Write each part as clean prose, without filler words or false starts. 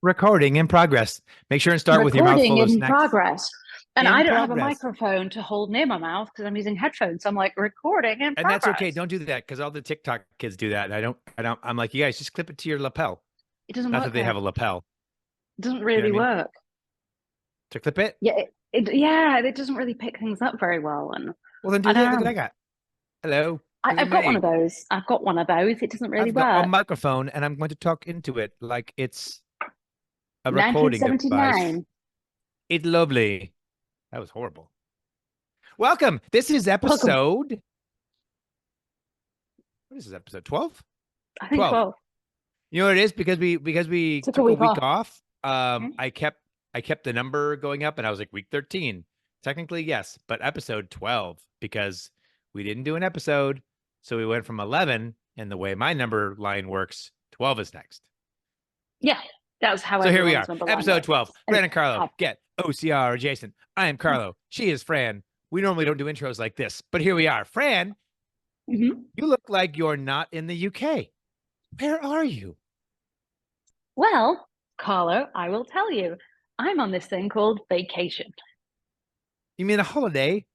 Recording in progress. Make sure and start with your mouth Recording full of in snacks. progress. And I In don't have a progress. microphone to hold near my mouth because I'm using headphones. So I'm like, recording in And that's okay. progress. Don't do that because all the TikTok kids do that. I'm like, you guys just clip it to your lapel. It doesn't Not that work they have though. a lapel. It doesn't You know what really I mean? work. To clip it. Yeah, it doesn't really pick things up very well. And Well, then I do don't this. Look what I know. got. Hello. This is I've got one of me. those. I've got one of those. It doesn't really I've got a work. microphone and I'm going to talk into it like it's a recording device. 1979. It's lovely. That was horrible. Welcome. This is Welcome. episode. What is this episode? 12? I think 12. 12. You know what it is? Because we Took a took a week week off. off. Mhm. I kept the number going up and I was like week 13. Technically, yes, but episode 12 because we didn't do an episode. So we went from 11, and the way my number line works, 12 is next. Yeah, that's how So here we everyone's are. number line Episode works. 12. And Fran and Carlo have. get OCR adjacent. I am Carlo. She is Fran. We normally don't do intros like this, but here we are. Fran, Mhm. you look like you're not in the UK. Where are you? Well, Carlo, I will tell you. I'm on this thing called vacation. You mean a holiday?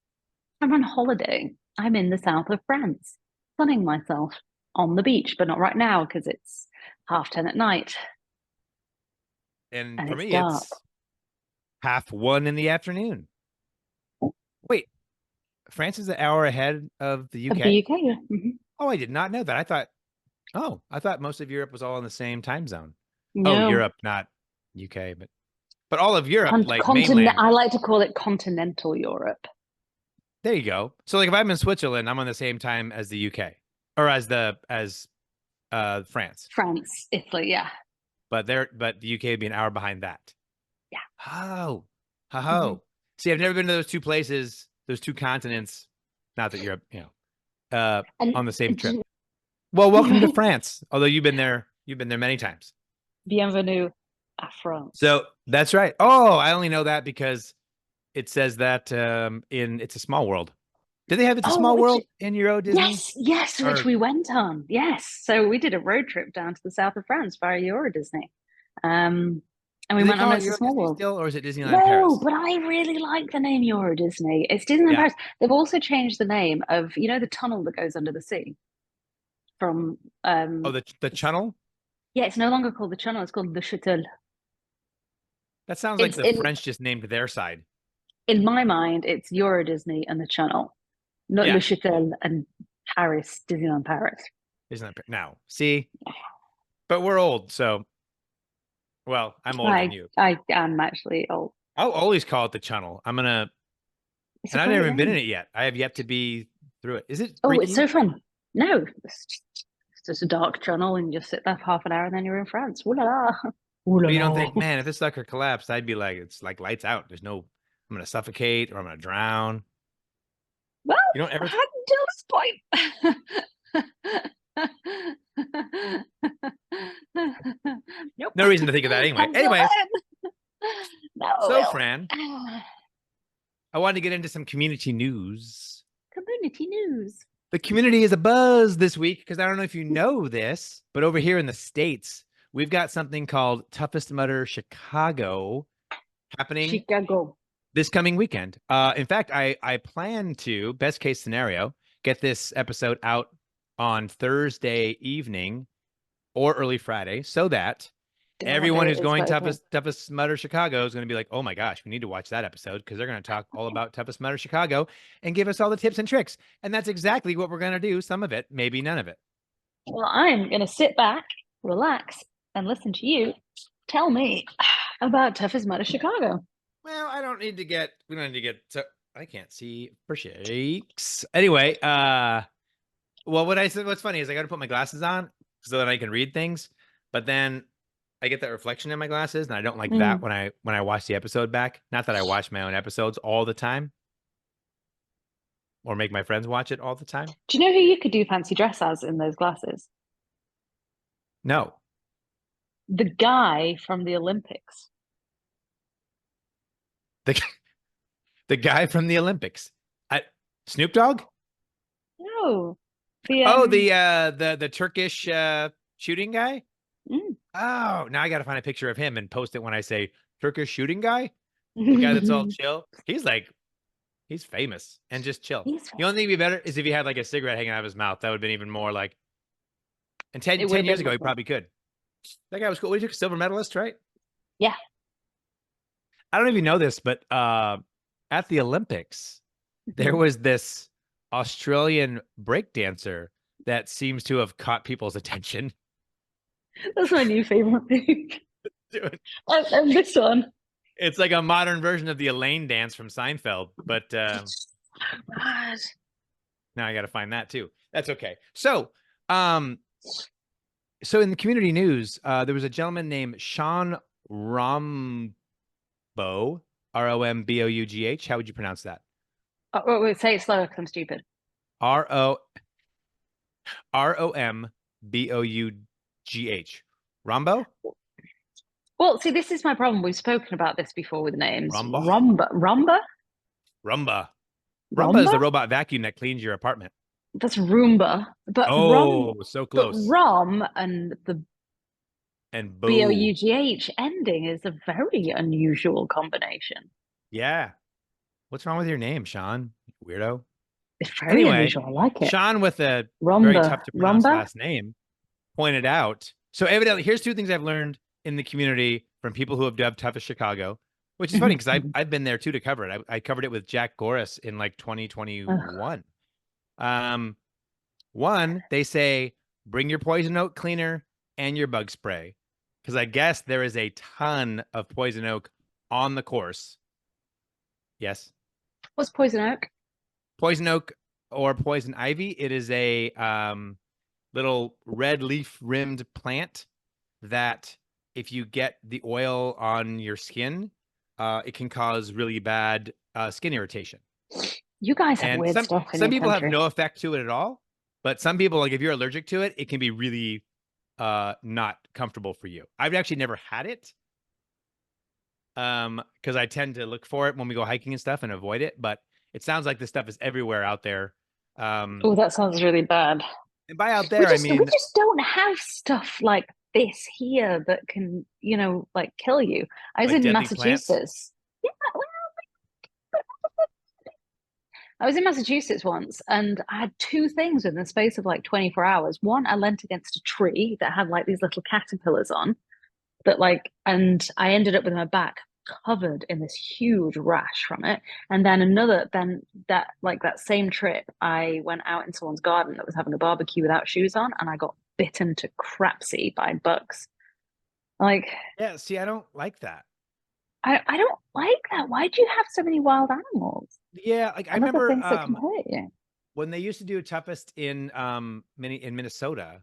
I'm on holiday. I'm in the south of France, sunning myself on the beach, but not right now because it's 10:30 at night And and for it's me, dark. it's 1:30 in the afternoon. Wait, France is an hour ahead of the Of the UK? UK. Yeah. Mhm. Oh, I did not know that. I thought most of Europe was all in the same time zone. Oh, No, Europe, not UK, but all of Europe, like continent. mainland. I like to call it continental Europe. There you go. So like if I'm in Switzerland, I'm on the same time as the UK or as France. France, Italy. Yeah, But the UK would be an hour behind that. yeah. Oh. Ho Hmm. ho. See, I've never been to those two places, those two continents. Not that you're, And on the same trip. do Well, welcome to right, France. Although you've been there many times. bienvenue à France. So that's right. Oh, I only know that because it says that in It's a Small World. Do they have It's a Oh, Small which World in Euro Disney? yes, which Or we went on. Yes, so we did a road trip down to the south of France via Euro Disney. And we do they went on call it It's a Euro Small Disney World. still, or is it Disneyland No, Paris? but I really like the name Euro Disney. It's Disneyland Yeah. Paris. They've also changed the name of, the tunnel that goes under the sea from Oh, the channel? yeah, it's no longer called the tunnel, it's called the Château. That sounds like It's the French just named their side. in my mind, it's Euro Disney and the channel, not Le Yeah. Château and Paris, Disneyland Paris. Isn't that now? See, but we're old, so well, I'm older than I you. I am actually old. I'll always call it the channel. It's a And I've never great even been in name. it yet. I have yet to be through it. Is it Oh, it's freaky? so fun. No, it's just a dark tunnel and you just sit there for half an hour and then you're in France. Ooh la la. Ooh la But you don't la. think, man, if this sucker collapsed, I'd be like, it's like lights out. I'm gonna suffocate or I'm gonna drown. Well, You don't ever, until this point. Nope. no reason to think of that anyway. Until Anyways, then. No, so well. Fran, I wanted to get into some community news. Community news. The community is a buzz this week because I don't know if you know this, but over here in the States, we've got something called Toughest Mudder Chicago happening Chicago. this coming weekend. In fact, I plan to, best case scenario, get this episode out on Thursday evening or early Friday so that Do you know what everyone day who's it is, going Loki? toughest Mudder Chicago is going to be like, oh my gosh, we need to watch that episode because they're going to talk all about toughest Mudder Chicago and give us all the tips and tricks. And that's exactly what we're going to do. Some of it, maybe none of it. Well, I'm going to sit back, relax, and listen to you tell me about Toughest Mudder Chicago. Well, we don't need to get, so I can't see for shakes. Anyway, well, what I said, what's funny is I got to put my glasses on so that I can read things, but then I get that reflection in my glasses, and I don't like that Mm. when I watch the episode back. Not that I watch my own episodes all the time or make my friends watch it all the time. Do you know who you could do fancy dress as in those glasses? No, The guy from the Olympics. the the guy from the Olympics, Snoop Dogg. No, the Oh, the Turkish shooting guy. Mm. Oh, now I got to find a picture of him and post it when I say Turkish shooting guy. The guy that's all chill. He's famous and just chill. He's, The only thing would be better is if he had like a cigarette hanging out of his mouth. That would have been even more like, and 10, it would 10 have years been ago, he lovely. probably could. That guy was cool. He took a silver medalist, right? Yeah. I don't even know this, but at the Olympics, there Mhm. was this Australian breakdancer that seems to have caught people's attention. That's my new favorite thing. Dude, And this one. it's like a modern version of the Elaine dance from Seinfeld, but It's so bad. now I got to find that too. That's okay. Um, so in the community news, there was a gentleman named Sean Rombo, Romboughh. How would you pronounce that? Wait, say it slower because I'm stupid. R O Romboughh. Rombo? Well, see, this is my problem. We've spoken about this before with names. Romba? Rumba? Rumba. Rumba is Rumba? the robot vacuum that cleans your apartment. That's Roomba. Oh, so But close. Rom and the And boo. Boughh ending is a very unusual combination. Yeah. What's wrong with your name, Sean? Weirdo. It's very Anyway, unusual. I like it. Sean with a very Rumba. tough to pronounce Rumba? last name pointed out. So evidently, here's two things I've learned in the community from people who have dubbed Toughest Chicago, which is funny because I've been there too to cover it. I covered it with Jack Goris in like Ugh. 2021. Um, One, they say bring your poison oak cleaner and your bug spray because I guess there is a ton of poison oak on the course. Yes, What's poison oak? poison oak or poison ivy. It is a little red leaf rimmed plant that if you get the oil on your skin, it can cause really bad skin irritation. You guys have And weird some stuff in some your people have country. no effect to it at all, but some people like if you're allergic to it, it can be really not comfortable for you. I've actually never had it because I tend to look for it when we go hiking and stuff and avoid it, but it sounds like this stuff is everywhere out there. Oh, that sounds really bad. And by out We there, I just we mean just don't have stuff like this here that can, like kill you. I was like in deadly plants. Massachusetts. Yeah, well, I was in Massachusetts once and I had two things in the space of like 24 hours. One, I leant against a tree that had like these little caterpillars on that and I ended up with my back covered in this huge rash from it. And then that same trip, I went out in someone's garden that was having a barbecue without shoes on and I got bitten to crapsy by bugs. Like, Yeah, see, I don't like that. I don't like that. Why do you have so many wild animals Yeah, like I and other remember things that can hurt you? when they used to do toughest in in Minnesota,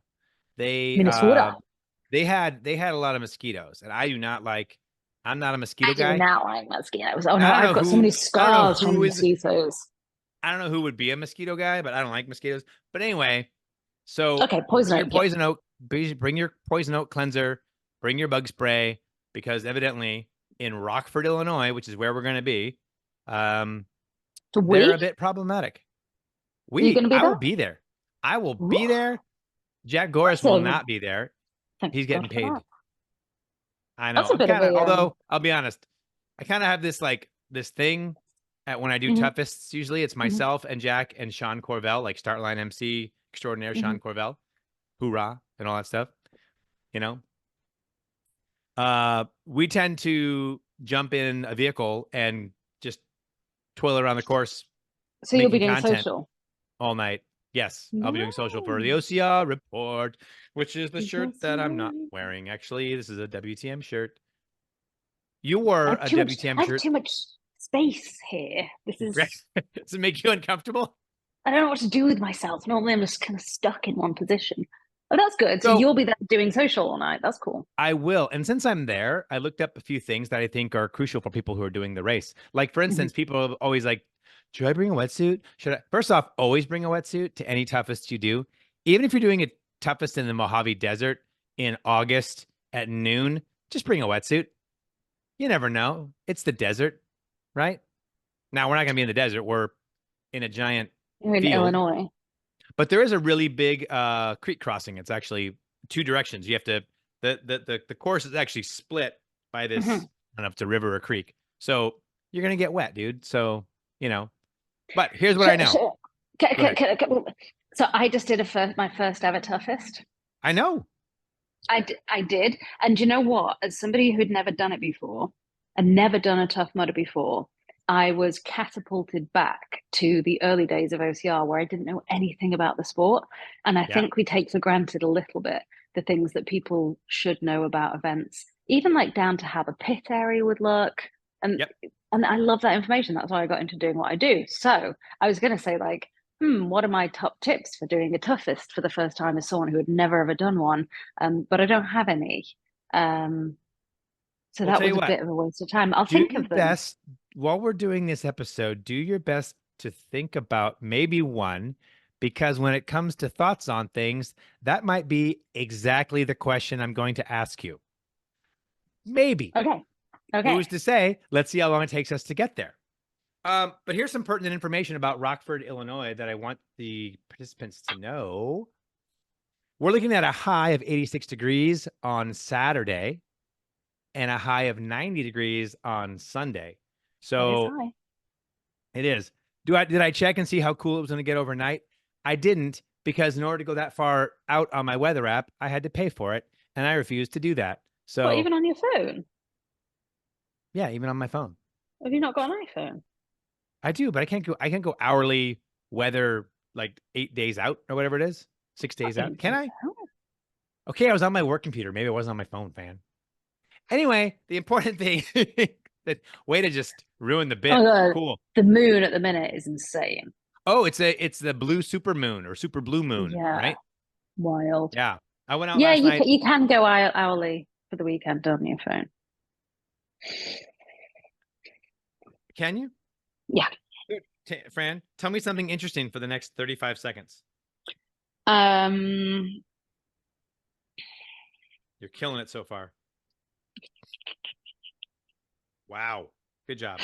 they Minnesota. they had a lot of mosquitoes, and I do not like. I'm not a mosquito I do guy. not like mosquitoes. Oh And no, I've got so many I don't know scars from who is mosquitoes. I don't know who would be a mosquito guy, but I don't like mosquitoes. But anyway, so Okay, poison oak. Yeah. bring your poison oak cleanser, bring your bug spray, because evidently in Rockford, Illinois, which is where we're going to be, um, So they're we? a bit problematic. Are you going to be I will there? be there. I will be Whoa, there. Jack Goris that's will a not be there. thank He's getting God for that. paid. I know. That's a I'm bit of kind of, a although I'll be honest, I kind of have this like this thing at when I do mhm, toughest. Usually it's mhm, myself and Jack and Sean Corvell, like start line MC extraordinaire mhm. Sean Corvell, hoorah, and all that stuff. You know, we tend to jump in a vehicle and just toil around the course So you'll be making doing content social. all night. Yes, I'll be doing social for the Nice. OCR report, which is the shirt Because that I'm not wearing. Actually, this is a WTM shirt. You wore a WTM I have shirt. too much space here. This is Does it make you uncomfortable? I don't know what to do with myself. Normally I'm just kind of stuck in one position. Oh, that's good. So So you'll be there doing social all night. That's cool. I will. And since I'm there, I looked up a few things that I think are crucial for people who are doing the race. Like, for Mhm. instance, people are always like, should I bring a wetsuit? Should I? First off, always bring a wetsuit to any toughest you do. Even if you're doing a toughest in the Mojave Desert in August at noon, just bring a wetsuit. You never know. It's the desert, right? Now, we're not going to be in the desert. We're in a giant You're in field. Illinois. But there is a really big creek crossing. It's actually two directions. You have to The course is actually split by this, I Mhm. don't know if it's a river or creek. So you're gonna get wet, dude. So, you know. But here's what I Sure, know. sure. Go ahead. So I just did my first ever toughest. I know. I did. And you know what? As somebody who'd never done it before and never done a tough mudder before, I was catapulted back to the early days of OCR where I didn't know anything about the sport. And I Yeah. think we take for granted a little bit the things that people should know about events, even like down to how the pit area would look. And Yep. and I love that information. That's why I got into doing what I do. So I was going to say, like, what are my top tips for doing a toughest for the first time as someone who had never ever done one? But I don't have any. Um, so We'll that tell you was a what. bit of a waste of time. I'll Do think your of them. best while we're doing this episode. Do your best to think about maybe one, because when it comes to thoughts on things, that might be exactly the question I'm going to ask you. Maybe. Okay. Who's Okay. to say? Let's see how long it takes us to get there. But here's some pertinent information about Rockford, Illinois that I want the participants to know. We're looking at a high of 86 degrees on Saturday and a high of 90 degrees on Sunday. That is So high. it is. Did I check and see how cool it was going to get overnight? I didn't, because in order to go that far out on my weather app, I had to pay for it, and I refused to do that. What, So even on your phone? yeah, even on my phone. Have you not got an iPhone? I do, but I can't go hourly weather like 8 days out or whatever it is. 6 days Not out. Can 8 days I? out. Okay, I was on my work computer. Maybe I wasn't on my phone, fan. Anyway, the important thing that way to just ruin the Oh bit. my God. Cool. The moon at the minute is insane. Oh, it's the blue super moon or super blue moon, Yeah. right? Wild. Yeah. I went out Yeah, last night. you can go hourly for the weekend on your phone. Can you? Yeah. Good. Fran, tell me something interesting for the next 35 seconds. Um, You're killing it so far. Wow. Good job.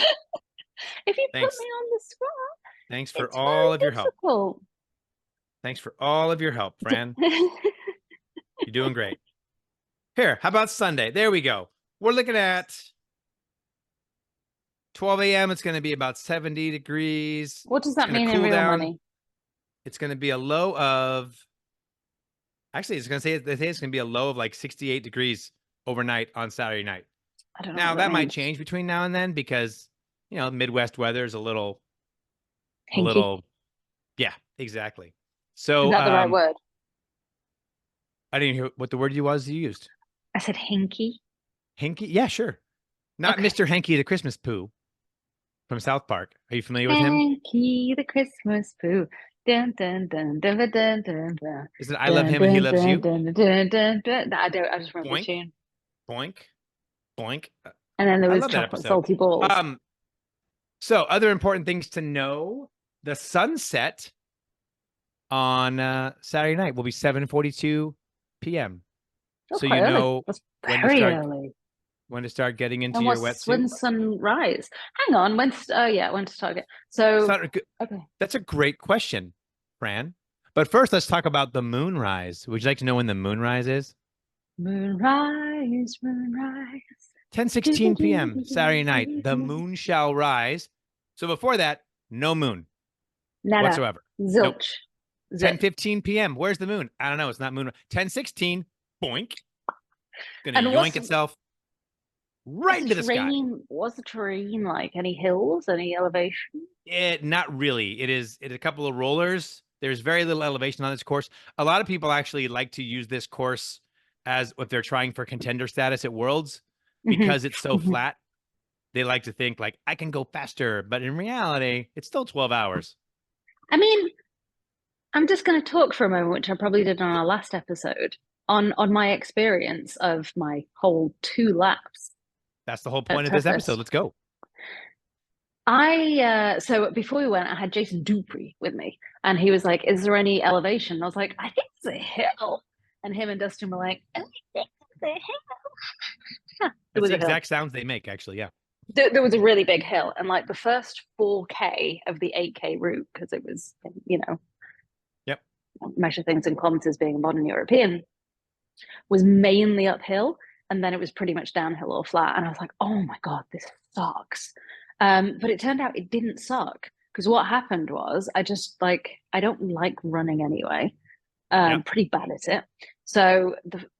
if you put me Thanks. on the spot, Thanks for it's all of your very help. difficult. Thanks for all of your help, Fran. You're doing great. Here, how about Sunday? There we go. We're looking at 12 a.m. It's going to be about 70 degrees. What does It's that going to mean in cool real down. money? It's going to be a low of, actually, it's going to say, they say it's going to be a low of like 68 degrees overnight on Saturday night. I don't know Now, what that that might means. change between now and then because, Midwest weather is a Hinky. little, yeah, exactly. Is So, that the right word? I didn't hear what the word you used. I said hinky. Hinky? Yeah, sure. Not Okay. Mr. Hanky the Christmas Pooh from South Park. Are you familiar with him? Hanky the Christmas poo. Dun dun dun dun dun dun dun dun Is it I love dun him and he dun loves dun you? dun dun dun dun. I don't. I just remember the Boink, tune. boink, boink. And then there I was love that chocolate episode. salty balls. So other important things to know: the sunset on Saturday night will be 7:42 p.m. Oh, So quite early. That's when to very start early. getting into And your wetsuit. when's sunrise? Hang on. Oh yeah, when to target. So Sun, okay. that's a great question, Fran. But first, let's talk about the moonrise. Would you like to know when the moonrise is? Moonrise, moonrise. Do, do, 10:16 do, p.m. do, Saturday night. do, The do. moon shall rise. So before that, no moon Nada. whatsoever. Nope. Zilch. Zip. 10:15 p.m. Where's the moon? I don't know. It's not moon. 10:16. Boink. Gonna And yoink itself right into the sky. what's the terrain like? Any hills? Any elevation? Not really. It is a couple of rollers. There's very little elevation on this course. A lot of people actually like to use this course as if they're trying for contender status at Worlds Hmm. because it's so Hmm. flat. They like to think like I can go faster, but in reality, it's still 12 hours. I mean, I'm just going to talk for a moment, which I probably did on our last episode, on my experience of my whole 2 laps That's the whole at point of this episode. toughest. Let's go. So before we went, I had Jason Dupree with me, and he was like, "Is there any elevation?" And I was like, "I think it's a hill." And him and Dustin were like, "I think it's a hill." There That's was the a hill. exact sounds they make, actually. Yeah. There was a really big hill, and like the first 4K of the 8K route, because it was, Yep. measure things in kilometers being a modern European. was mainly uphill, and then it was pretty much downhill or flat. And I was like, oh my God, this sucks. But it turned out it didn't suck, because what happened was I just like, I don't like running anyway. Yep. Pretty bad at it. So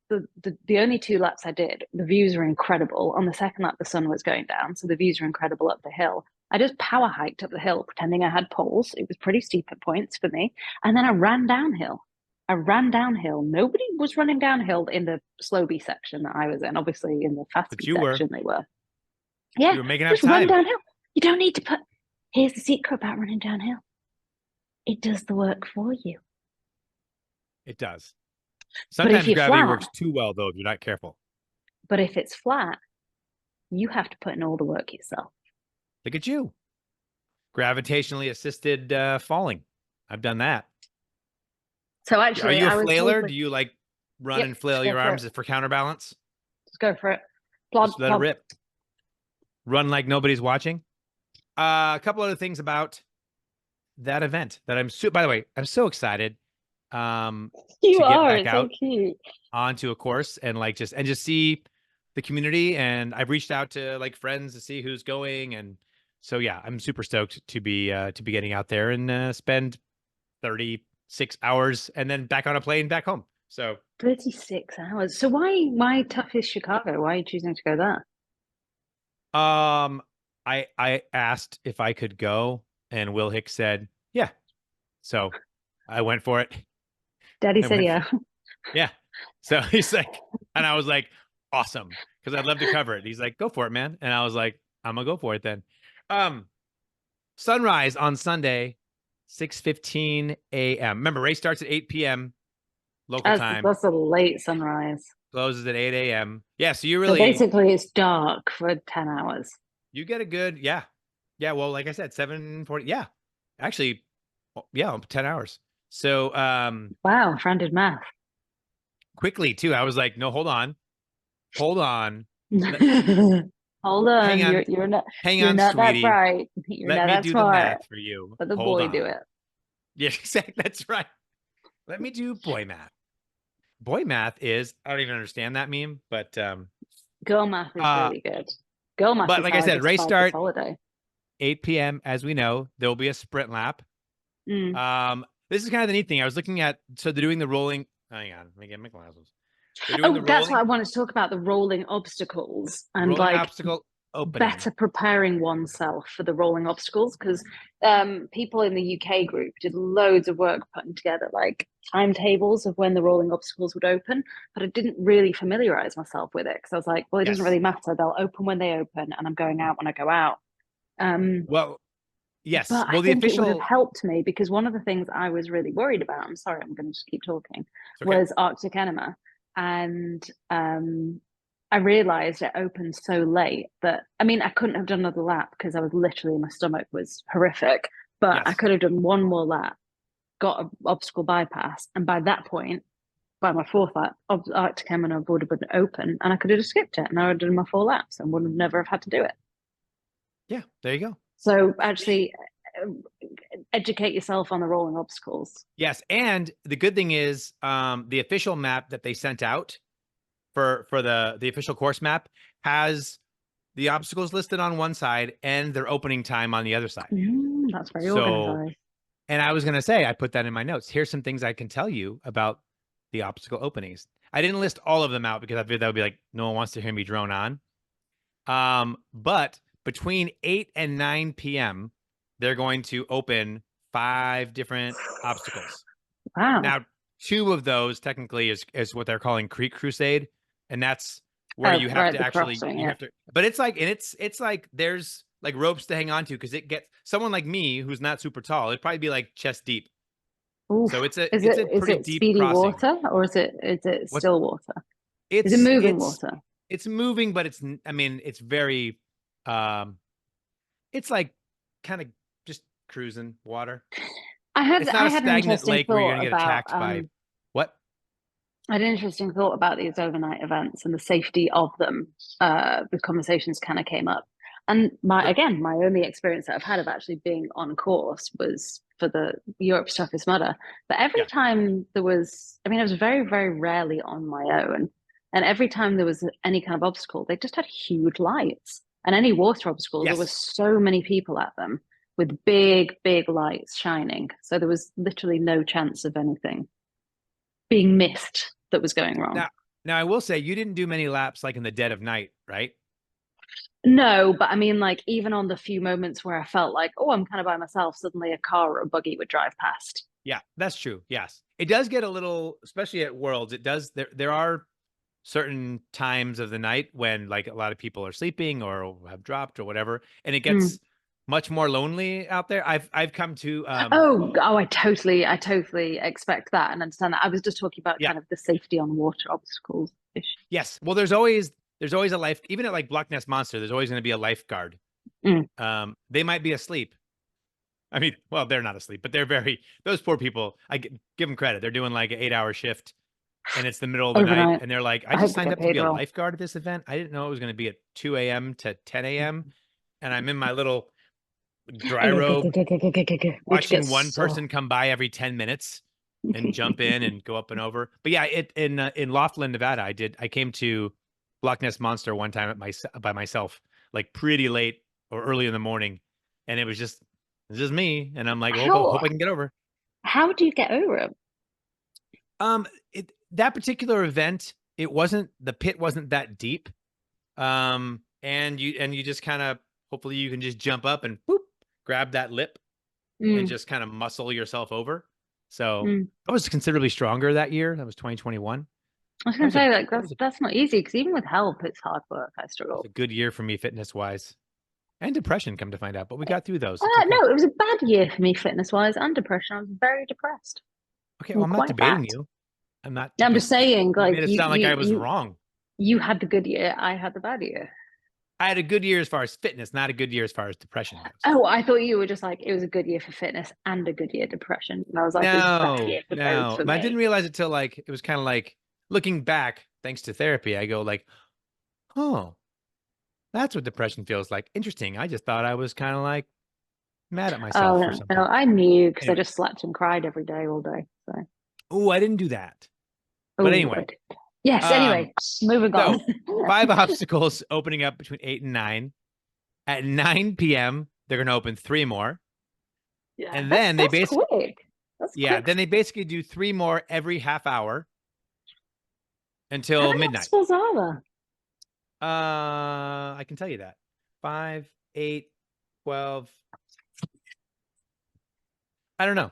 the only 2 laps I did, the views were incredible. On the second lap, the sun was going down, so the views were incredible up the hill. I just power hiked up the hill, pretending I had poles. It was pretty steep at points for me, and then I ran downhill. I ran downhill. Nobody was running downhill in the slow B section that I was in. Obviously, in the fast But B you were. section, they were. Yeah, You were making up just run time. downhill. You don't need to put. Here's the secret about running downhill. It does the work for you. It does. But if Sometimes you're gravity flat, works too well, though, if you're not careful. but if it's flat, you have to put in all the work yourself. Look at you. Gravitationally assisted falling. I've done that. So Are actually, you a I was flailer? totally, Do you like run yep, and flail just go your for arms it. for counterbalance? Just go for it. Plod, Just let it plod. rip. Run like nobody's watching. A couple other things about that event that by the way, I'm so excited You to get are. back It's so out cute. onto a course and like just see the community. And I've reached out to like friends to see who's going. And so yeah, I'm super stoked to be getting out there and spend 36 hours and then back on a plane back home. So 36 hours. So why tough is Chicago? Why are you choosing to go there? um I asked if I could go and Will Hicks said, yeah. So I went for it. Daddy I said went yeah. Yeah. So he's like, and I was like, awesome. Because I'd love to cover it. He's like, go for it, man. And I was like, I'm gonna go for it then. Um, Sunrise on Sunday, 6:15 a.m. Remember, race starts at 8 p.m. local time, That's a late sunrise. closes at 8 a.m. Yeah, so you So really basically, it's dark for 10 hours. you get a good, yeah. Yeah, well, like I said, 7:40. Yeah. Actually, yeah, 10 hours. So Wow, Fran did math. quickly too. I was like, no, hold on. Hold on. Let, Hold hang on, on, hang you're on, not that sweetie. bright. You're Let not me that do the smart. math for you. Let the Hold boy do on. it. Yeah, exactly. That's right. Let me do boy math. Boy math is I don't even understand that meme, Girl math is uh really good. Girl math but is like I how I said, race justified this start holiday. 8 p.m. as we know. There'll be a sprint lap. Mm. This is kind of the neat thing. I was looking at so they're doing the rolling. Hang on, let me get my glasses. They're doing the Oh, that's what I rolling wanted to talk about, the rolling obstacles and rolling like obstacle opening. better preparing oneself for the rolling obstacles, because people in the UK group did loads of work putting together like timetables of when the rolling obstacles would open, but I didn't really familiarize myself with it because I was like, well, it doesn't Yes. really matter. They'll open when they open, and I'm going out when I go out. Um, Well, yes. but I Well, the think it would have official helped me, because one of the things I was really worried about, I'm sorry, I'm going to just keep talking, it's okay. was Arctic enema. And I realized it opened so late that, I mean, I couldn't have done another lap because I was literally, my stomach was horrific, but I Yes. could have done one more lap, got an obstacle bypass. And by that point, by my fourth lap, Arctic enema would have been open, and I could have just skipped it and I would have done my 4 laps and would have never have had to do it. Yeah, there you go. So actually, educate yourself on the rolling obstacles. Yes, and the good thing is the official map that they sent out for the official course map has the obstacles listed on one side and their opening time on the other side. That's very So, organized. and I was going to say, I put that in my notes. Here's some things I can tell you about the obstacle openings. I didn't list all of them out because I figured that would be like, no one wants to hear me drone on. But between 8 and 9 p.m., they're going to open 5 different obstacles. Wow. Now, 2 of those technically is what they're calling Creek Crusade, and that's where you have Right, to the actually crossing, you yeah. have to. But it's like and it's like there's like ropes to hang on to because it gets someone like me who's not super tall. It'd probably be like chest deep. Oof. So Is it's a is pretty it deep speedy crossing. water, or is it What's still water? Is it moving water? it's moving, but I mean it's very it's like kind of just cruising water. It's not I a had an stagnant interesting lake where you're thought gonna get about attacked by what? I had an interesting thought about these overnight events and the safety of them. The conversations kind of came up. And Sure. my only experience that I've had of actually being on course was for the Europe's Toughest Mudder. But every Yeah. time there was, I mean, I was very, very rarely on my own. And every time there was any kind of obstacle, they just had huge lights. And any water obstacles, there were Yes. so many people at them with big, big lights shining. So there was literally no chance of anything being missed that was going wrong. Now I will say you didn't do many laps like in the dead of night, right? No, but I mean, like, even on the few moments where I felt like, oh, I'm kind of by myself, suddenly a car or a buggy would drive past. Yeah, that's true. Yes. It does get a little, especially at Worlds, it does there are certain times of the night when like a lot of people are sleeping or have dropped or whatever, and it Mm. gets much more lonely out there. I've come to I totally expect that and understand that. I was just talking about yeah. kind of the safety on water obstacles issue. Yes. Well, there's always a life, even at like Block Ness Monster, there's always going to be a lifeguard. Mm. They might be asleep. I mean, well, they're not asleep, but those poor people, give them credit. They're doing like an 8-hour shift and it's the middle of the night. Overnight. And they're like, I I just hope they signed get up to be paid a well. lifeguard at this event. I didn't know it was going to be at 2 a.m. to 10 a.m. And I'm in my little dry robe Which watching gets one so. person come by every 10 minutes and jump in and go up and over. But yeah, in Laughlin, Nevada, I came to Loch Ness Monster one time by myself, like pretty late or early in the morning. And it's just me. And I'm like, How hope I can get over. how do you get over it? That particular event, the pit wasn't that deep. And you just kind of, hopefully you can just jump up and boop, grab that lip and Mm, just kind of muscle yourself over. So mm. I was considerably stronger that year. That was 2021. I was That gonna was a say like that was that's not easy because even with help, it's hard work. I that was struggle. a good year for me fitness wise and depression. Come to find out, but we got through those. It's okay. No, it was a bad year for me fitness wise and depression. I was very depressed Okay, well, and I'm not quite debating fat. you. I'm not I'm debating. just saying, You like made it sound like I was wrong. you had the good year, I had the bad year. I had a good year as far as fitness, not a good year as far as depression goes. Oh, I thought you were just like it was a good year for fitness and a good year depression. And I was like, it was a bad No, year for both no. for I didn't me. realize it till like it was kind of like looking back, thanks to therapy, I go like, oh, that's what depression feels like. Interesting. I just thought I was kind of like mad at myself for Oh no, something. I knew because I Anyway. just slept and cried every day, all day. So, Oh, I didn't do that. But oh, I anyway, did. Yes. um, Anyway, moving on. so 5 obstacles opening up between 8 and 9. At 9 p.m., they're going to open 3 more. Yeah, And that's then that's quick. That's quick. then they basically do 3 more every half hour How until many midnight. obstacles are there? I can tell you that. 5, 8, 12. I don't know.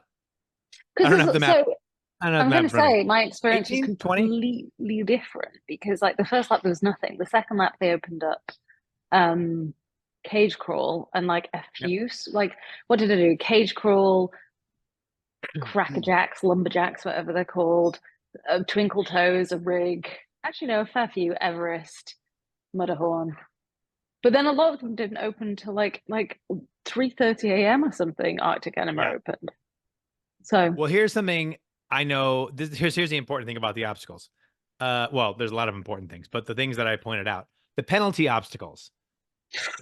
I don't have the Because map. so I don't have I'm the going map to in front of me. say my experience was 18, 20? completely different because like the first lap there was nothing. The second lap they opened up um cage crawl and like a Yep. few like what did I do? Cage crawl, crackerjacks, lumberjacks, whatever they're called, twinkle toes, a rig. Actually, no, a fair few. Everest, Mudderhorn. But then a lot of them didn't open until like 3:30 a.m. or something. Arctic Enema Yeah. opened. So Well, here's something I know. Here's the important thing about the obstacles. Well, there's a lot of important things, but the things that I pointed out, the penalty obstacles.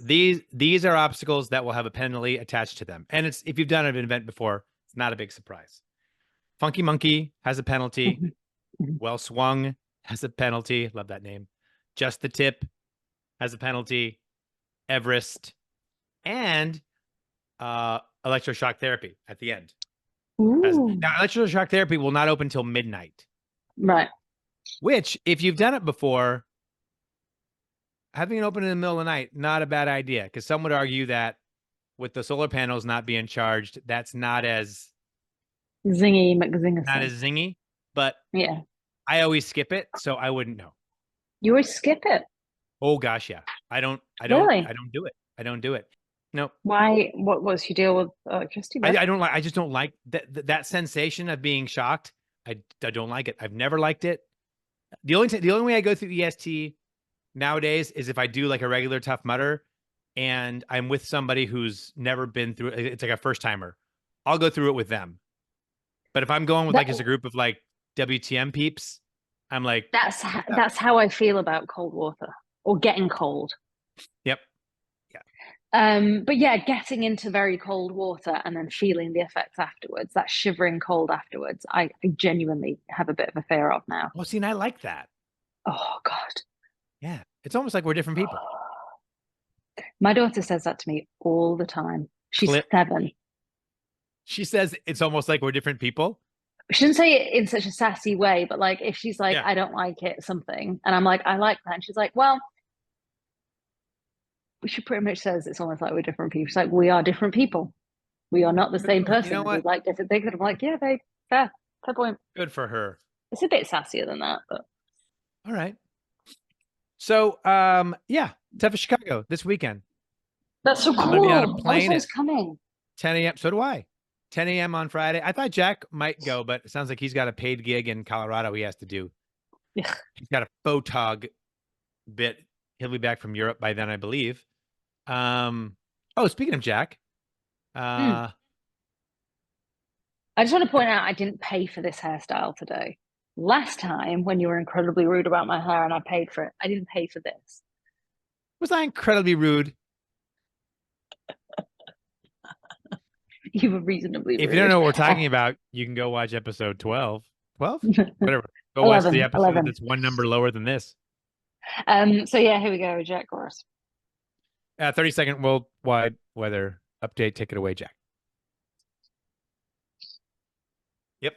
These are obstacles that will have a penalty attached to them. And it's if you've done an event before, it's not a big surprise. Funky Monkey has a penalty. Well Swung has a penalty. Love that name. Just the Tip has a penalty. Everest and electroshock therapy at the end. Ooh. Now, electroshock therapy will not open till midnight, Right. which, if you've done it before, having it open in the middle of the night, not a bad idea. Because some would argue that with the solar panels not being charged, that's not as Zingy McZingerson. zingy. But Yeah. I always skip it, so I wouldn't know. You always skip it. Oh gosh, yeah. I don't Really? do it. I don't do it. No. Why? What's your deal with electricity? I don't like. I just don't like that sensation of being shocked. I don't like it. I've never liked it. The only way I go through EST nowadays is if I do like a regular Tough Mudder and I'm with somebody who's never been through it. It's like a first timer. I'll go through it with them. But if I'm going with That like as a group of like WTM peeps, I'm like, that's how I feel about cold water or getting cold. yep. Yeah. But yeah, getting into very cold water and then feeling the effects afterwards, that shivering cold afterwards, I genuinely have a bit of a fear of now. Oh, see, and I like that. Oh God. Yeah. It's almost like we're different people. My daughter says that to me all the time. She's Clip. 7. She says it's almost like we're different people. She doesn't say it in such a sassy way, but like if she's like, Yeah. I don't like it, something, and I'm like, I like that. And she's like, well, she pretty much says it's almost like we're different people. She's like, we are different people. We are not the same You know person. We what? like different things. And I'm like, yeah, babe, fair point. Good for her. It's a bit sassier than that, but All right. So, yeah, Tough Chicago this weekend. that's so I'm gonna be on a cool. I wish plane I at was coming. 10 a.m. So do I. 10 a.m. on Friday. I thought Jack might go, but it sounds like he's got a paid gig in Colorado he has to do. Ugh. He's got a photog bit. He'll be back from Europe by then, I believe. Oh, speaking of Jack, Mm. uh, I just want to point out I didn't pay for this hairstyle today. Last time, when you were incredibly rude about my hair and I paid for it, I didn't pay for this. was I incredibly rude? You were reasonably If you don't rude. know what we're talking about, you can go watch episode 12. 12? Whatever. Go watch the 11, episode 11. that's one number lower than this. So yeah, here we go, Jack Gorse. 30-second worldwide weather update. Take it away, Jack. Yep,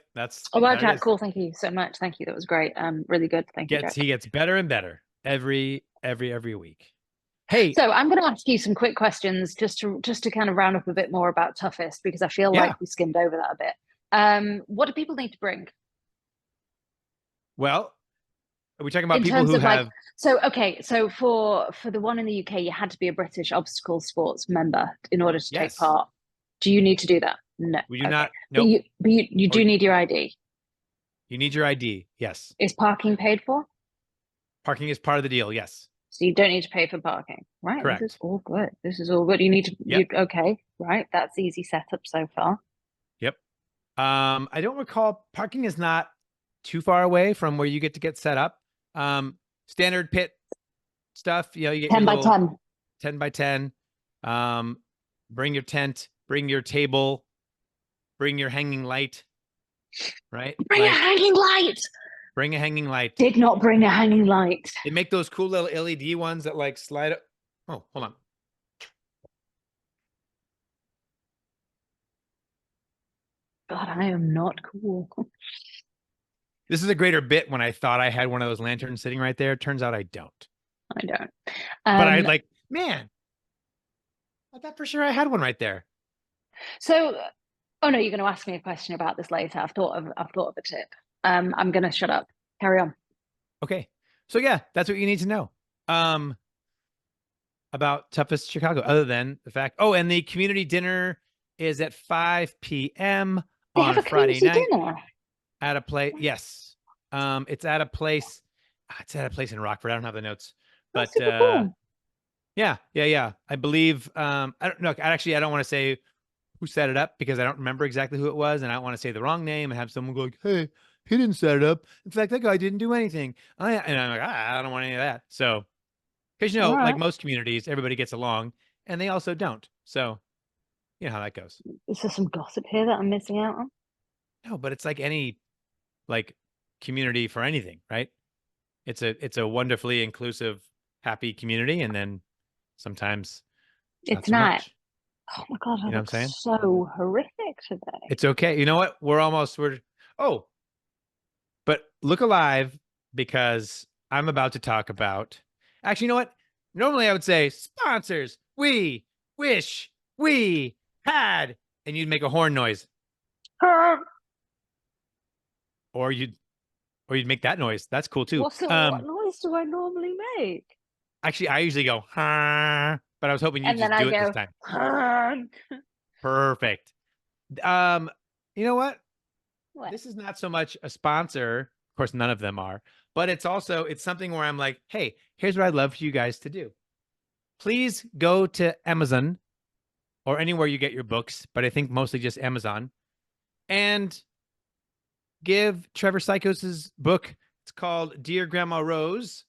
Oh wow, there it Jack, is. cool. Thank you so much. Thank you. That was great. Really good. Thank you, Jack. He gets better and better every week. Hey, So I'm going to ask you some quick questions just to kind of round up a bit more about toughest because I feel yeah. like we skimmed over that a bit. What do people need to bring Well, are we talking about in people terms who of like? have? So okay, so for the one in the UK, you had to be a British obstacle sports member in order to take Yes, part. Do you need to do that? No. we do Okay, not. but Nope. you Or do need your ID. you need your ID. Yes, Is parking paid for? parking is part of the deal. Yes, So you don't need to pay for parking. Right, this is correct. all good. This is all good. You need to Yep, okay, right. That's easy setup so far. yep. I don't recall parking is not too far away from where you get set up. Standard pit stuff. You know, you get your 10 by little 10. 10 by 10. Bring your tent, bring your table, bring your hanging light, right? Bring a Like hanging light. bring a hanging light. Did not bring a hanging light. They make those cool little LED ones that like slide up. Oh, hold on. God, I am not cool. This is a greater bit when I thought I had one of those lanterns sitting right there. Turns out I don't. I don't. But I like, man, I thought for sure I had one right there. So, oh no, you're going to ask me a question about this later. I've thought of a tip. I'm going to shut up. Carry on. Okay. So yeah, that's what you need to know. About toughest Chicago, other than the fact, oh, and the community dinner is at 5 p.m. They on have a Friday community night dinner. at a place. Yes. It's at a place. It's at a place in Rockford. I don't have the notes, That's but super cool. yeah. I believe I don't know. Actually, I don't want to say who set it up because I don't remember exactly who it was, and I don't want to say the wrong name and have someone go like, "Hey, he didn't set it up. In fact, that guy didn't do anything." And I'm like, I don't want any of that. So, because All like right. most communities, everybody gets along, and they also don't. So, you know how that goes. Is there some gossip here that I'm missing out on? No, but it's like any like community for anything, right? It's a wonderfully inclusive, happy community, and then sometimes it's not It's so not. much. Oh my God, I You know what I'm look saying? so horrific today. It's okay. You know what? We're oh, but look alive because I'm about to talk about. Actually, you know what? Normally I would say sponsors. We wish we had, and you'd make a horn noise, or you'd make that noise. That's cool too. What noise do I normally make? Actually, I usually go, huh, but I was hoping you'd And then just I do it this go, time. "Hon." Perfect. You know what? What? This is not so much a sponsor. Of course, none of them are, but it's something where I'm like, hey, here's what I'd love for you guys to do. Please go to Amazon or anywhere you get your books, but I think mostly just Amazon, and give Trevor Sykos's book. It's called Dear Grandma Rose: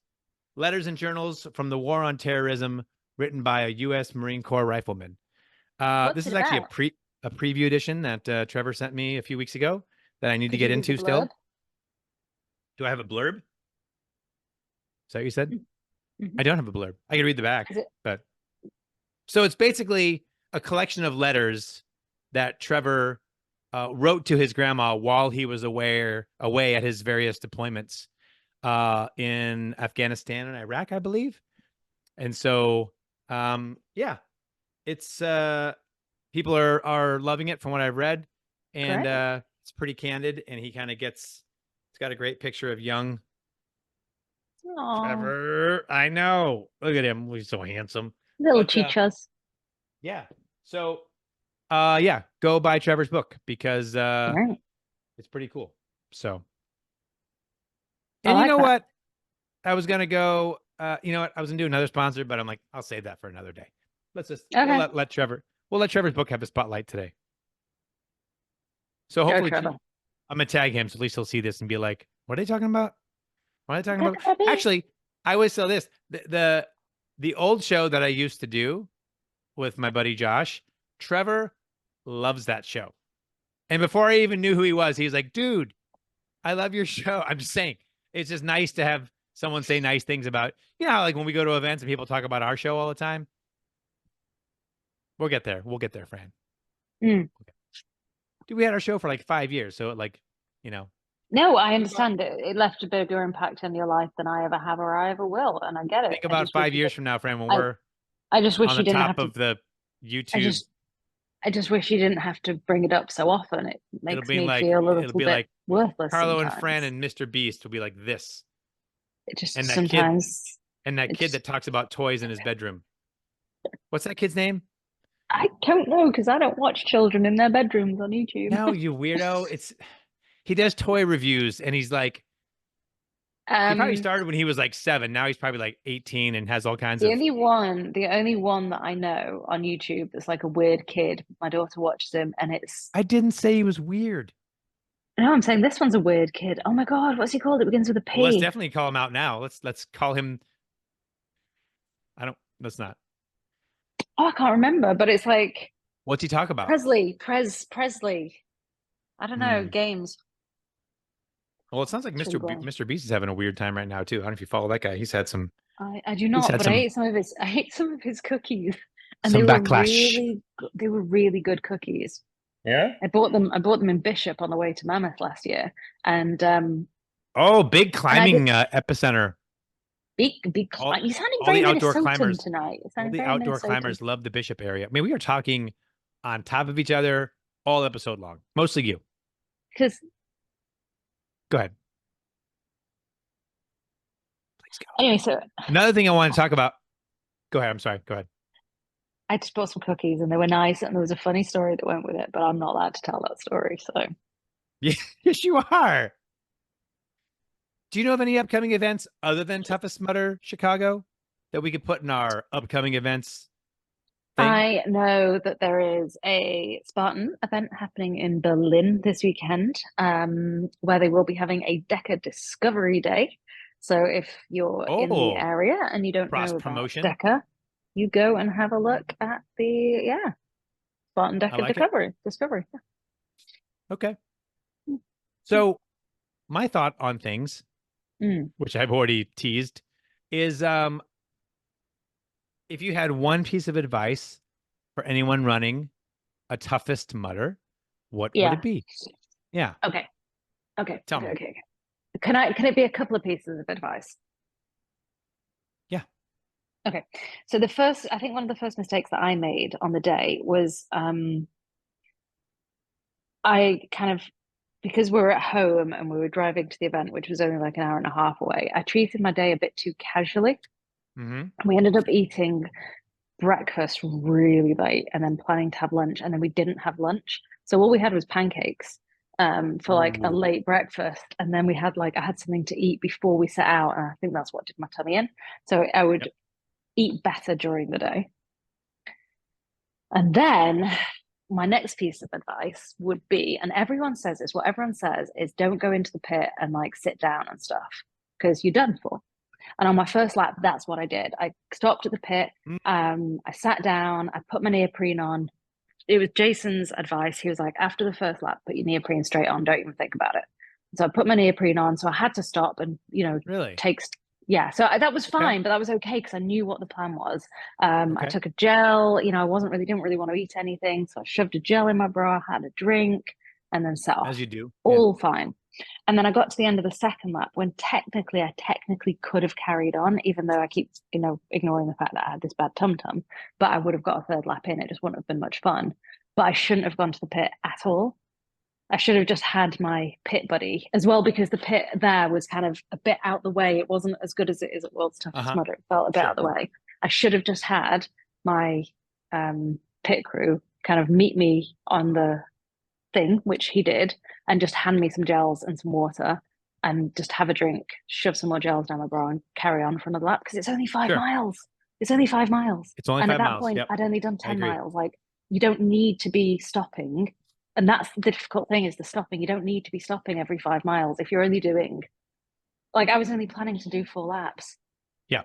Letters and Journals from the War on Terrorism written by a U.S. Marine Corps rifleman. What's This it is actually about? a preview edition that Trevor sent me a few weeks ago that I need to Could get you read the into blurb? still. Do I have a blurb? Is that what you said? Mm-hmm. I don't have a blurb. I can read the back, Is it but so it's basically a collection of letters that Trevor wrote to his grandma while he was away at his various deployments in Afghanistan and Iraq, I believe. And so, yeah, it's people are loving it from what I've read, and great? it's pretty candid. And he kind of gets it's got a great picture of young Oh, Trevor. I know, look at him, he's so handsome. little But chichas. yeah, so yeah, go buy Trevor's book because Great. it's pretty cool. So, I and you like know that. what? I was gonna go. You know what? I was gonna do another sponsor, but I'm like, I'll save that for another day. Let's just we'll Okay, let Trevor. We'll let Trevor's book have a spotlight today. So go hopefully, Trevor. I'm gonna tag him, so at least he'll see this and be like, "What are they talking about? What are they talking Good, about?" Abby. Actually, I always tell this the old show that I used to do with my buddy Josh. Trevor loves that show, and before I even knew who he was like, "Dude, I love your show." I'm just saying, it's just nice to have someone say nice things about, how like when we go to events and people talk about our show all the time. We'll get there. We'll get there, Fran. Mm. Dude, we had our show for like 5 years. So like, you know, No, I think about understand it. It left a bigger impact on your life than I ever have or I ever will, and I get it. think about 5 years from now, Fran, when I, we're I just on wish the you didn't top have to. of the I YouTube. just, I just wish you didn't have to bring it up so often. It makes me feel a It'll little be bit like worthless Carlo and Fran sometimes. and Mr. Beast will be like this. It just And that kid sometimes and that it kid just that talks about toys in his bedroom. What's that kid's name? I don't know because I don't watch children in their bedrooms on YouTube. No, you weirdo. He does toy reviews and he's like, he probably Um, started when he was like 7. Now he's probably like 18 and has all kinds the of. only one, the only one that I know on YouTube that's like a weird kid. My daughter watches him, and it's I didn't say he was weird. no, I'm saying this one's a weird kid. Oh my God, what's he called? It begins with a Well, let's P. definitely call him out now. Let's call him. I don't. Let's not. Oh, I can't remember, but it's like What's he talk about? Presley. I don't know, Hmm. games. Well, it sounds like It's really boring. Mr. Beast is having a weird time right now too. I don't know if you follow that guy. I do He's not, had but some I ate some of his cookies, and some backlash. they were really good cookies. Yeah. I bought them in Bishop on the way to Mammoth last year, and Oh, big I did climbing epicenter. big. All You're sounding all very the outdoor Minnesotan climbers, tonight. You're all sounding the very outdoor Minnesotan. climbers love the Bishop area. I mean, we are talking on top of each other all episode long. Mostly you. Because Go ahead. Please go. anyway, so Another thing I want to talk about. Go ahead. I'm sorry. Go ahead. I just bought some cookies, and they were nice, and there was a funny story that went with it, but I'm not allowed to tell that story. So Yeah, yes, you are. Do you know of any upcoming events other than Toughest Mudder Chicago that we could put in our upcoming events thing? I know that there is a Spartan event happening in Berlin this weekend, where they will be having a Deca Discovery Day. So if you're in the Oh, area and you don't cross know about promotion. Deca, you go and have a look at the Spartan I Deca like it. Discovery. Okay. So my thought on things, Mm. which I've already teased, is if you had one piece of advice for anyone running a toughest mutter, what would Yeah. it be? Yeah, Okay. Okay. tell Okay. me. Okay. Okay. Can it be a couple of pieces of advice? Yeah. Okay. So I think one of the first mistakes that I made on the day was I kind of because we were at home and we were driving to the event, which was only like an hour and a half away, I treated my day a bit too casually. Mm-hmm. And we ended up eating breakfast really late and then planning to have lunch. And then we didn't have lunch. So all we had was pancakes for like a Ooh. late breakfast. And then I had something to eat before we set out. And I think that's what did my tummy in. So I would Yep. eat better during the day. And then my next piece of advice would be, and everyone says this, what everyone says is don't go into the pit and like sit down and stuff because you're done for. And on my first lap, that's what I did. I stopped at the pit. Mm, I sat down. I put my neoprene on. It was Jason's advice. He was like, after the first lap, put your neoprene straight on. Don't even think about it. So I put my neoprene on. So I had to stop and, really? takes, yeah. So that was Okay. fine, but that was okay because I knew what the plan was. I Okay. took a gel. Didn't really want to eat anything. So I shoved a gel in my bra, had a drink, and then set As off. you do. Yeah. All fine. And then I got to the end of the second lap when I technically could have carried on, even though I keep, ignoring the fact that I had this bad tum tum. But I would have got a third lap in. It just wouldn't have been much fun. But I shouldn't have gone to the pit at all. I should have just had my pit buddy as well, because the pit there was kind of a bit out the way. It wasn't as good as it is at World's Toughest Uh-huh. Mudder. It felt a bit out Sure. the way. I should have just had my pit crew kind of meet me on the thing, which he did, and just hand me some gels and some water and just have a drink, shove some more gels down my bra and carry on for another lap because it's only five Sure. miles. It's only 5 miles. It's only And at five that miles. point, Yep. I'd only done I 10 agree. miles. Like, you don't need to be stopping. And that's the difficult thing, is the stopping. You don't need to be stopping every 5 miles if you're only doing, like, I was only planning to do 4 laps. Yeah.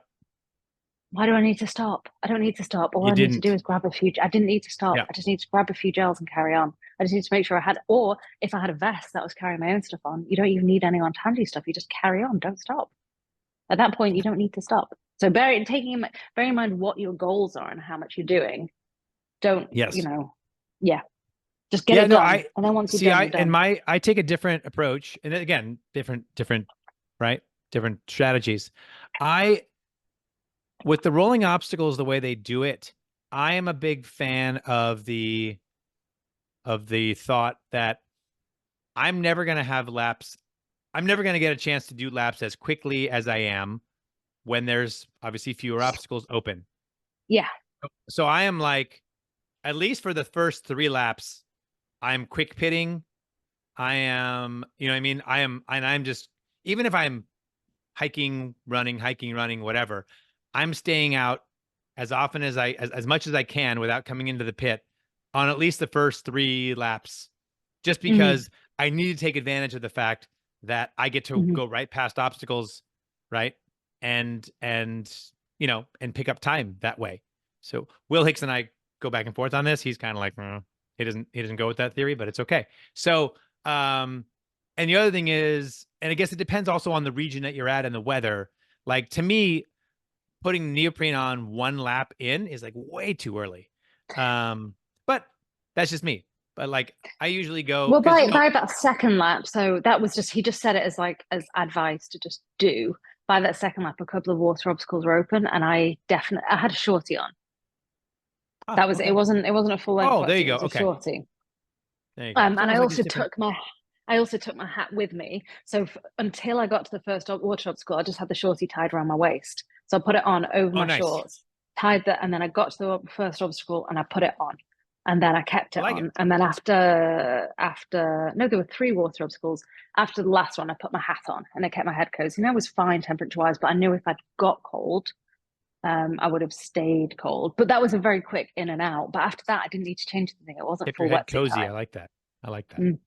Why do I need to stop? I don't need to stop. All You I need to do didn't. is grab a few. I didn't need to stop. Yeah. I just need to grab a few gels and carry on. I just need to make sure I had, or if I had a vest that was carrying my own stuff on, you don't even need anyone to hand you stuff. You just carry on. Don't stop. At that point, you don't need to stop. So bearing in mind what your goals are and how much you're doing. Don't, Yes. yeah, just get Yeah, it no, done. I And then once you're see done, you're done. I take a different approach. And again, different, right? Different strategies. I with the rolling obstacles, the way they do it, I am a big fan of the thought that I'm never going to have laps. I'm never going to get a chance to do laps as quickly as I am when there's obviously fewer obstacles open. Yeah. So I am like, at least for the first 3 laps, I'm quick pitting. I am, you know what I mean? I'm just, even if I'm hiking, running, whatever, I'm staying out as often as much as I can without coming into the pit on at least the first 3 laps, just Mm-hmm. because I need to take advantage of the fact that I get to Mm-hmm. go right past obstacles, right? And and pick up time that way. So Will Hicks and I go back and forth on this. He's kind of like, he doesn't go with that theory, but it's okay. So and the other thing is, and I guess it depends also on the region that you're at and the weather. Like, to me, putting neoprene on 1 lap in is like way too early. But that's just me. But like, I usually go Well, because by that second lap, so that was just, he just said it as like as advice to just do. By that second lap, a couple of water obstacles were open, and I had a shorty on. oh, That was it. okay. Wasn't a full length Oh, there you wetsuit. It go. was a Okay. shorty. There you go. And So I it's like also just different. took my hat with me. So until I got to the first water obstacle, I just had the shorty tied around my waist. So I put it on over Oh, my nice. shorts, tied that, and then I got to the first obstacle and I put it on, and then I kept I it like it. on. And then after no, there were 3 water obstacles. After the last one, I put my hat on and I kept my head cozy. And I was fine temperature wise, but I knew if I'd got cold, I would have stayed cold. But that was a very quick in and out. But after that, I didn't need to change anything. It wasn't Keep your full head wetsuit cozy. I time. like that. I like that. Mm.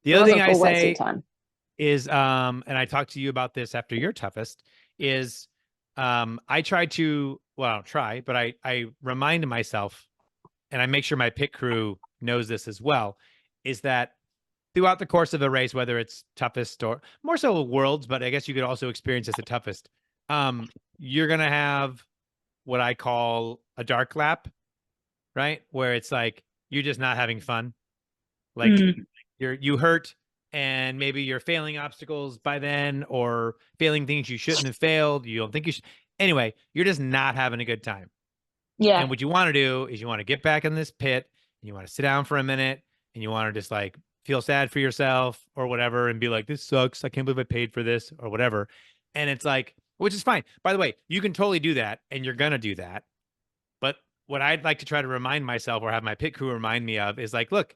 The It other thing wasn't I full wetsuit say time. is, and I talked to you about this after your toughest, is I try to, well, I don't try, but I remind myself, and I make sure my pit crew knows this as well, is that throughout the course of a race, whether it's toughest or more so worlds, but I guess you could also experience as the toughest, you're gonna have what I call a dark lap, right? Where it's like you're just not having fun. Like, Mm. you hurt, and maybe you're failing obstacles by then, or failing things you shouldn't have failed. You don't think you should. Anyway, you're just not having a good time. Yeah. And what you want to do is you want to get back in this pit, and you want to sit down for a minute, and you want to just like feel sad for yourself or whatever, and be like, this sucks. I can't believe I paid for this or whatever. And it's like, which is fine. By the way, you can totally do that, and you're going to do that. But what I'd like to try to remind myself, or have my pit crew remind me of, is like, look,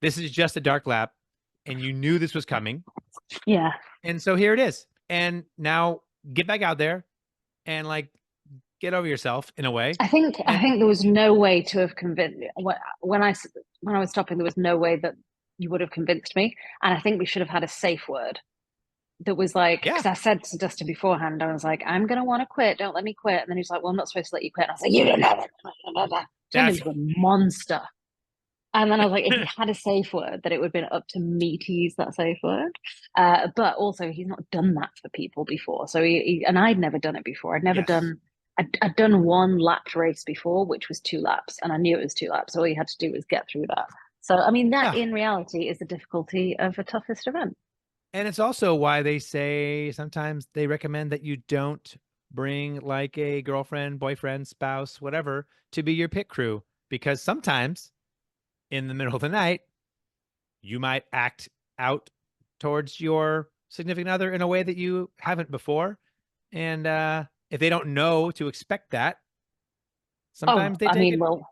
this is just a dark lap, and you knew this was coming. Yeah. And so here it is. And now get back out there and like get over yourself in a way. I And think there was no way to have convinced when I was stopping. There was no way that you would have convinced me. And I think we should have had a safe word. that was like, Yeah. because I said to Dustin beforehand, I was like, I'm gonna want to quit. Don't let me quit. And then he's like, well, I'm not supposed to let you quit. And I was like, you don't know that. Turned That's into a monster. And then I was like, if he had a safe word, that it would have been up to me to use that safe word. But also, he's not done that for people before. So and I'd never done it before. yes. I'd done one lapped race before, which was 2 laps, and I knew it was 2 laps. All you had to do was get through that. So, I mean, that Yeah. in reality is the difficulty of a toughest event. And it's also why they say sometimes they recommend that you don't bring like a girlfriend, boyfriend, spouse, whatever, to be your pit crew, because sometimes in the middle of the night, you might act out towards your significant other in a way that you haven't before. And if they don't know to expect that, Oh, sometimes they I take mean, it well,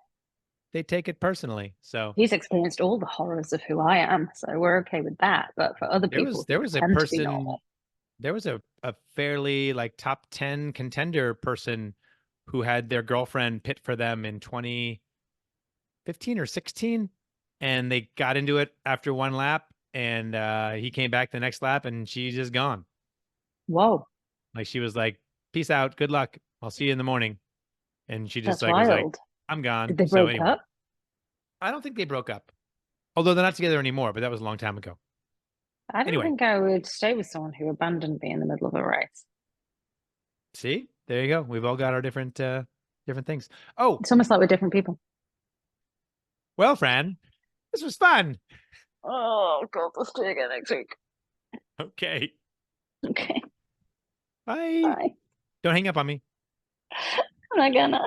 personally. So he's experienced all the horrors of who I am, so we're okay with that. But for other there people was who there was a pretend to be person normal, there was a fairly like top 10 contender person who had their girlfriend pit for them in 2015 or 16, and they got into it after one lap, and he came back the next lap and she's just gone. whoa, Like she was like, peace out, good luck, I'll see you in the morning. And she just that's like was like, wild. I'm Did gone. they So break anyway, up? I don't think they broke up, although they're not together anymore, but that was a long time ago. I don't Anyway, think I would stay with someone who abandoned me in the middle of a race. see, there you go, we've all got our different things. Oh, It's almost like we're different people. well, Fran, this was fun. Oh God, let's do it again next week. Okay. Okay, Bye. bye. Don't hang up on me. I'm not gonna.